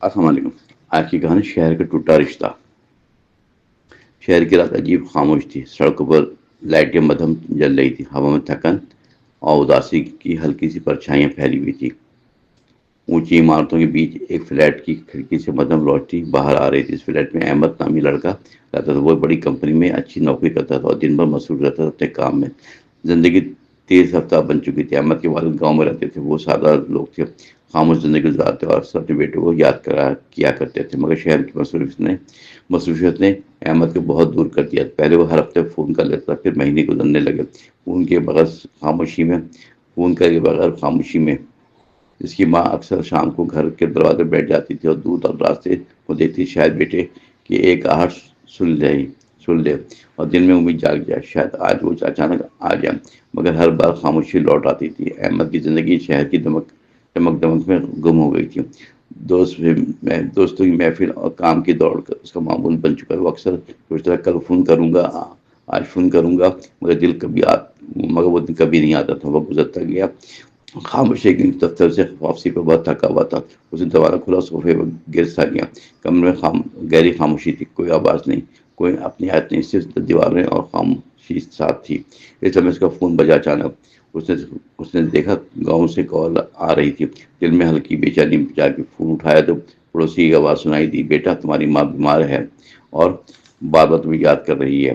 السلام علیکم۔ آج کی کہانی شہر کا ٹوٹا رشتہ۔ شہر کی رات عجیب خاموش تھی، سڑکوں پر لائٹیں مدھم جل رہی تھی، ہوا میں تھکن اور اداسی کی ہلکی سی پرچھائیاں پھیلی ہوئی تھی۔ اونچی عمارتوں کے بیچ ایک فلیٹ کی کھڑکی سے مدھم روشنی باہر آ رہی تھی۔ اس فلیٹ میں احمد نامی لڑکا رہتا تھا۔ وہ بڑی کمپنی میں اچھی نوکری کرتا تھا اور دن بھر مصروف رہتا تھا اپنے کام میں۔ زندگی تیز رفتار بن چکی تھی۔ احمد کے والد گاؤں میں رہتے تھے، وہ سادہ لوگ تھے، خاموش زندگی گزارتے اور اکثر اپنے بیٹے کو یاد کیا کرتے تھے، مگر شہر کی مصروفیت نے احمد کو بہت دور کر دیا۔ پہلے وہ ہر ہفتے فون کر لیتا، پھر مہینے گزرنے لگے فون کے بغیر خاموشی میں۔ اس کی ماں اکثر شام کو گھر کے دروازے پر بیٹھ جاتی تھی اور دور دراز سے وہ دیکھتی شاید بیٹے کی ایک آہٹ سن لے اور دل میں امید جاگ جائے، شاید آج وہ اچانک آ جائے، مگر ہر بار خاموشی لوٹ آتی تھی۔ احمد کی زندگی شہر کی چمک دمک میں گم ہو گئی تھی۔ دوستوں کی محفل اور کام کی دوڑ اس کا معمول بن چکا ہے۔ وہ اکثر سوچتا ہے کل فون کروں گا، آج فون کروں گا، مگر وہ دن کبھی نہیں آتا تھا۔ وہ گزرتا گیا۔ خاموشی ایک دن دفتر سے واپسی پہ بہت تھکا ہوا تھا۔ اس نے دوبارہ کھلا، صوفے پر گر سا گیا۔ کمرے میں گہری خاموشی تھی، کوئی آواز نہیں، کوئی اپنی آیت نہیں، صرف دیواریں اور خاموشی ساتھ تھی۔ اس سمے اس کا فون بجا اچانک۔ اس نے دیکھا گاؤں سے کال آ رہی تھی۔ دل میں ہلکی بے چینی جا کے فون اٹھایا تو پڑوسی کی آواز سنائی دی، بیٹا تمہاری ماں بیمار ہے اور بار بار تمہیں یاد کر رہی ہے۔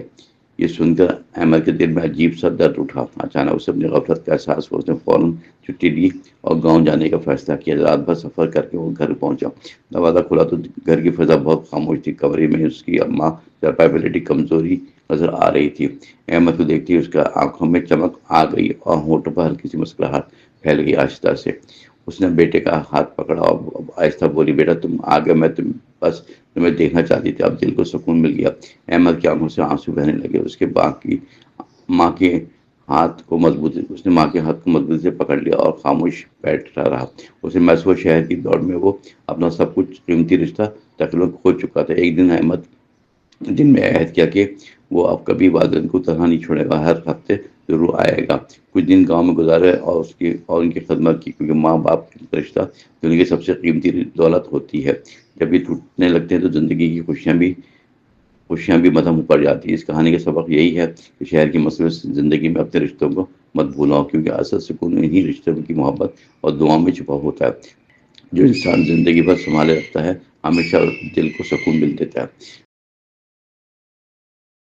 یہ سن کر احمد کے دل میں عجیب سا درد اٹھا۔ اچانک اسے اپنی غفلت کا احساس ہوا۔ اس نے فوراً چھٹی لی اور گاؤں جانے کا فیصلہ کیا۔ رات بھر سفر کر کے وہ گھر پہنچا۔ دروازہ کھلا تو گھر کی فضا بہت خاموش تھی۔ کمرے میں اس کی اماں چارپائی پہ لیٹی کمزوری نظر آ رہی تھی۔ احمد کو دیکھتی اس کا آنکھوں میں چمک آ گئی اور ہونٹوں پر ہلکی سی مسکراہٹ پھیل گئی۔ آہستہ سے اس نے بیٹے کا ہاتھ پکڑا اور آہستہ بولی، بیٹا تم آ گئے، میں بس تمہیں دیکھنا چاہتی تھی۔ اب دل کو سکون مل گیا۔ احمد کی آنکھوں سے آنسو بہنے لگے۔ اس نے ماں کے ہاتھ کو مضبوطی سے پکڑ لیا اور خاموش بیٹھا رہا۔ اسے محسوس شہر کی دوڑ میں وہ اپنا سب کچھ قیمتی رشتہ تقریباً کھو چکا تھا۔ ایک دن احمد دن میں عہد کیا کہ وہ اب کبھی والدین کو تنہا نہیں چھوڑے گا، ہر ہفتے ضرور آئے گا۔ کچھ دن گاؤں میں گزارے اور ان کی خدمت کی، کیونکہ ماں باپ کا رشتہ دنیا کی سب سے قیمتی دولت ہوتی ہے۔ جب یہ ٹوٹنے لگتے ہیں تو زندگی کی خوشیاں بھی مدھم پڑ جاتی ہے۔ اس کہانی کا سبق یہی ہے کہ شہر کی مصروف زندگی میں اپنے رشتوں کو مت بھولاؤ، کیونکہ اصل سکون انہی رشتوں کی محبت اور دعاؤں میں چھپا ہوتا ہے۔ جو انسان زندگی بھر سنبھالے رکھتا ہے، ہمیشہ دل کو سکون مل دیتا ہے۔